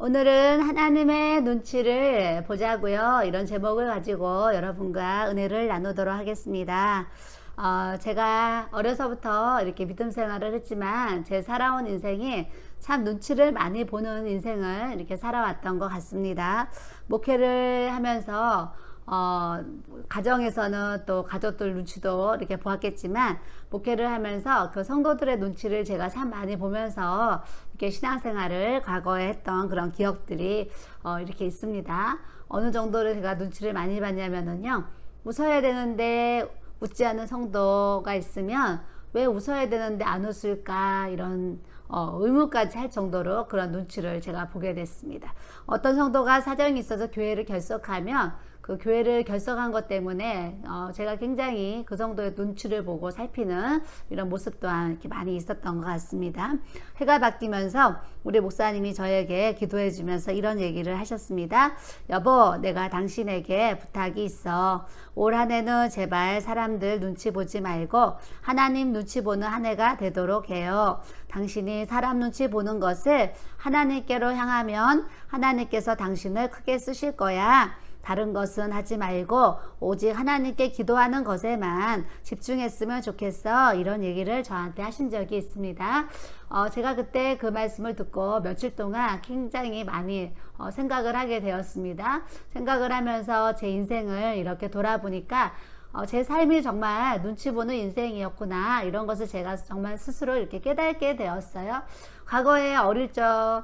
오늘은 하나님의 눈치를 보자고요. 이런 제목을 가지고 여러분과 은혜를 나누도록 하겠습니다. 제가 어려서부터 이렇게 믿음 생활을 했지만 제 살아온 인생이 참 눈치를 많이 보는 인생을 이렇게 살아왔던 것 같습니다. 목회를 하면서 가정에서는 또 가족들 눈치도 이렇게 보았겠지만, 목회를 하면서 그 성도들의 눈치를 제가 참 많이 보면서 이렇게 신앙생활을 과거에 했던 그런 기억들이 이렇게 있습니다. 어느 정도로 제가 눈치를 많이 봤냐면요, 웃어야 되는데 웃지 않는 성도가 있으면 왜 웃어야 되는데 안 웃을까, 이런 의문까지 할 정도로 그런 눈치를 제가 보게 됐습니다. 어떤 성도가 사정이 있어서 교회를 결석하면 그 교회를 결석한 것 때문에 제가 굉장히 그 정도의 눈치를 보고 살피는 이런 모습 또한 이렇게 많이 있었던 것 같습니다. 해가 바뀌면서 우리 목사님이 저에게 기도해 주면서 이런 얘기를 하셨습니다. 여보, 내가 당신에게 부탁이 있어. 올 한 해는 제발 사람들 눈치 보지 말고 하나님 눈치 보는 한 해가 되도록 해요. 당신이 사람 눈치 보는 것을 하나님께로 향하면 하나님께서 당신을 크게 쓰실 거야. 다른 것은 하지 말고 오직 하나님께 기도하는 것에만 집중했으면 좋겠어. 이런 얘기를 저한테 하신 적이 있습니다. 제가 그때 그 말씀을 듣고 며칠 동안 굉장히 많이 생각을 하게 되었습니다. 생각을 하면서 제 인생을 이렇게 돌아보니까 제 삶이 정말 눈치 보는 인생이었구나, 이런 것을 제가 정말 스스로 이렇게 깨닫게 되었어요. 과거에 어릴 적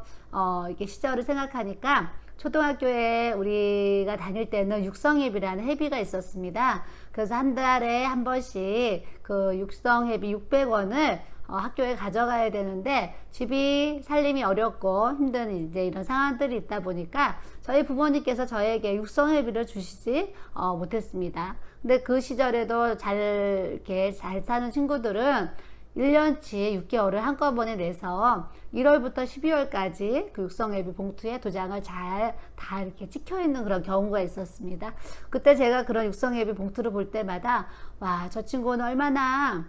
이렇게 시절을 생각하니까, 초등학교에 우리가 다닐 때는 육성회비라는 회비가 있었습니다. 그래서 한 달에 한 번씩 그 육성회비 600원을 학교에 가져가야 되는데, 집이 살림이 어렵고 힘든 이제 이런 상황들이 있다 보니까 저희 부모님께서 저에게 육성회비를 주시지 못했습니다. 근데 그 시절에도 이렇게 잘 사는 친구들은 1년치 6개월을 한꺼번에 내서 1월부터 12월까지 그 육성회비 봉투에 도장을 다 이렇게 찍혀 있는 그런 경우가 있었습니다. 그때 제가 그런 육성회비 봉투를 볼 때마다, 와, 저 친구는 얼마나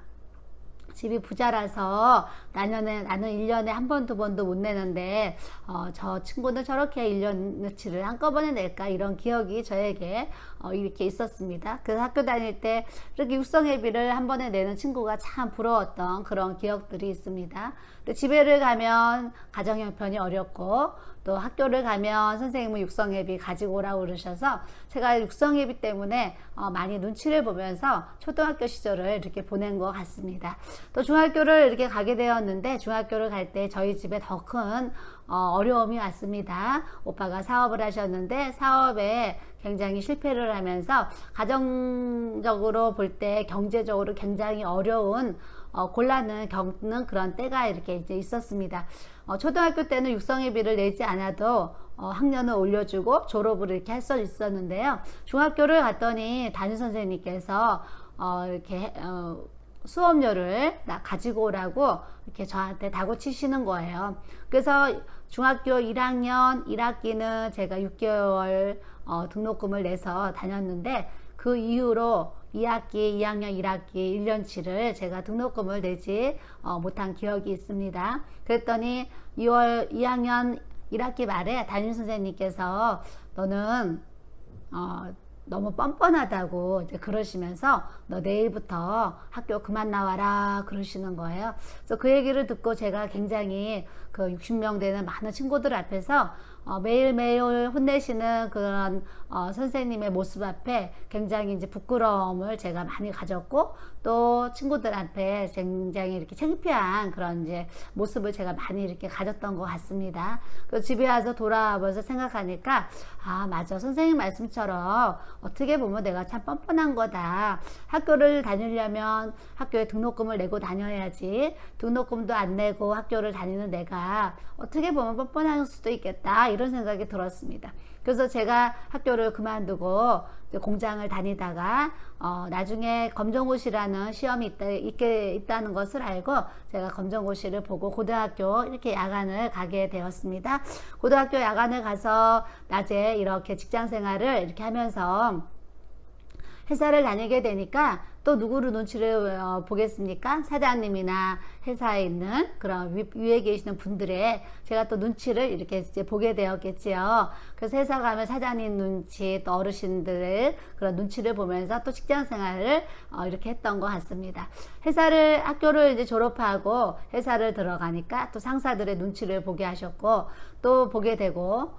집이 부자라서 나는 1년에 한 번, 두 번도 못 내는데 저 친구는 저렇게 1년치를 한꺼번에 낼까, 이런 기억이 저에게 이렇게 있었습니다. 그래서 학교 다닐 때 이렇게 육성회비를 한 번에 내는 친구가 참 부러웠던 그런 기억들이 있습니다. 근데 집에를 가면 가정 형편이 어렵고, 또 학교를 가면 선생님은 육성회비 가지고 오라고 그러셔서 제가 육성회비 때문에 많이 눈치를 보면서 초등학교 시절을 이렇게 보낸 것 같습니다. 또 중학교를 이렇게 가게 되었는데, 중학교를 갈 때 저희 집에 더 큰 어려움이 왔습니다. 오빠가 사업을 하셨는데 사업에 굉장히 실패를 하면서 가정적으로 볼 때 경제적으로 굉장히 어려운 곤란을 겪는 그런 때가 이렇게 이제 있었습니다. 초등학교 때는 육성회비를 내지 않아도 학년을 올려주고 졸업을 이렇게 할 수 있었는데요. 중학교를 갔더니 담임 선생님께서 이렇게 수업료를 가지고 오라고 이렇게 저한테 다구치시는 거예요. 그래서 중학교 1학년 1학기는 제가 6개월 등록금을 내서 다녔는데, 그 이후로 2학기, 2학년 1학기 1년치를 제가 등록금을 내지 못한 기억이 있습니다. 그랬더니 2학년 1학기 말에 담임 선생님께서 너는 너무 뻔뻔하다고 이제 그러시면서 너 내일부터 학교 그만 나와라 그러시는 거예요. 그래서 그 얘기를 듣고 제가 굉장히 그 60명 되는 많은 친구들 앞에서 매일매일 혼내시는 그런 선생님의 모습 앞에 굉장히 이제 부끄러움을 제가 많이 가졌고, 또 친구들 앞에 굉장히 이렇게 창피한 그런 이제 모습을 제가 많이 이렇게 가졌던 것 같습니다. 그래서 집에 와서 돌아와서 생각하니까, 아, 맞아, 선생님 말씀처럼 어떻게 보면 내가 참 뻔뻔한 거다. 학교를 다니려면 학교에 등록금을 내고 다녀야지, 등록금도 안 내고 학교를 다니는 내가 어떻게 보면 뻔뻔할 수도 있겠다, 이런 생각이 들었습니다. 그래서 제가 학교를 그만두고 공장을 다니다가 나중에 검정고시라는 시험이 있다는 것을 알고 제가 검정고시를 보고 고등학교 이렇게 야간을 가게 되었습니다. 고등학교 야간을 가서 낮에 이렇게 직장 생활을 이렇게 하면서 회사를 다니게 되니까 또 누구를 눈치를 보겠습니까? 사장님이나 회사에 있는 그런 위에 계시는 분들의 제가 또 눈치를 이렇게 이제 보게 되었겠지요. 그래서 회사 가면 사장님 눈치, 또 어르신들의 그런 눈치를 보면서 또 직장 생활을 이렇게 했던 것 같습니다. 학교를 이제 졸업하고 회사를 들어가니까 또 상사들의 눈치를 보게 하셨고, 또 보게 되고,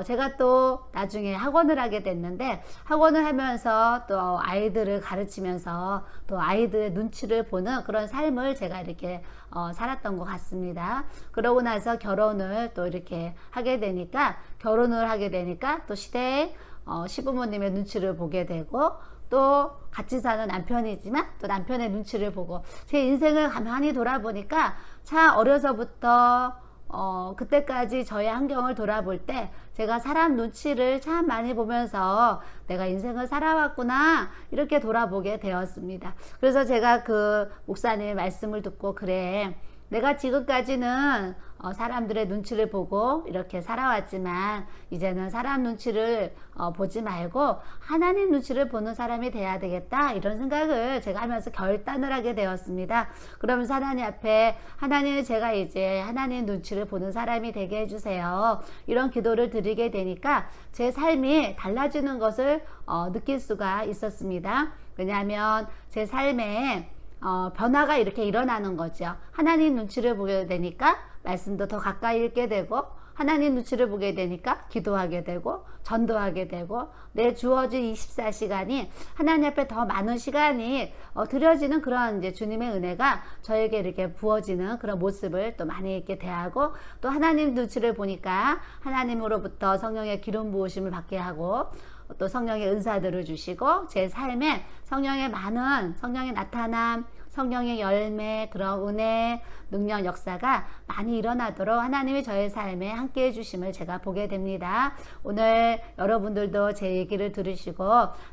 제가 또 나중에 학원을 하게 됐는데, 학원을 하면서 또 아이들을 가르치면서 또 아이들의 눈치를 보는 그런 삶을 제가 이렇게 살았던 것 같습니다. 그러고 나서 결혼을 또 이렇게 하게 되니까 또 시댁 시부모님의 눈치를 보게 되고, 또 같이 사는 남편이지만 또 남편의 눈치를 보고, 제 인생을 가만히 돌아보니까 참 어려서부터 그때까지 저의 환경을 돌아볼 때 제가 사람 눈치를 참 많이 보면서 내가 인생을 살아왔구나, 이렇게 돌아보게 되었습니다. 그래서 제가 그 목사님의 말씀을 듣고, 그래, 내가 지금까지는 사람들의 눈치를 보고 이렇게 살아왔지만 이제는 사람 눈치를 보지 말고 하나님 눈치를 보는 사람이 돼야 되겠다, 이런 생각을 제가 하면서 결단을 하게 되었습니다. 그러면서 하나님 앞에, 하나님, 제가 이제 하나님 눈치를 보는 사람이 되게 해주세요, 이런 기도를 드리게 되니까 제 삶이 달라지는 것을 느낄 수가 있었습니다. 왜냐하면 제 삶에 변화가 이렇게 일어나는 거죠. 하나님 눈치를 보게 되니까 말씀도 더 가까이 읽게 되고, 하나님 눈치를 보게 되니까 기도하게 되고 전도하게 되고, 내 주어진 24시간이 하나님 앞에 더 많은 시간이 드려지는 그런 이제 주님의 은혜가 저에게 이렇게 부어지는 그런 모습을 또 많이 있게 대하고, 또 하나님 눈치를 보니까 하나님으로부터 성령의 기름 부으심을 받게 하고, 또 성령의 은사들을 주시고, 제 삶에 성령의 많은, 성령의 나타남, 성령의 열매, 그런 은혜, 능력, 역사가 많이 일어나도록 하나님이 저의 삶에 함께 해주심을 제가 보게 됩니다. 오늘 여러분들도 제 얘기를 들으시고,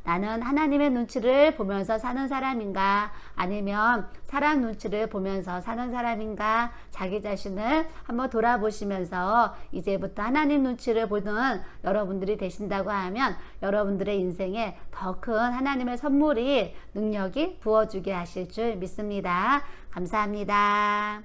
나는 하나님의 눈치를 보면서 사는 사람인가, 아니면 사람 눈치를 보면서 사는 사람인가, 자기 자신을 한번 돌아보시면서 이제부터 하나님 눈치를 보는 여러분들이 되신다고 하면 여러분들의 인생에 더 큰 하나님의 선물이, 능력이 부어주게 하실 줄 믿습니다. 감사합니다.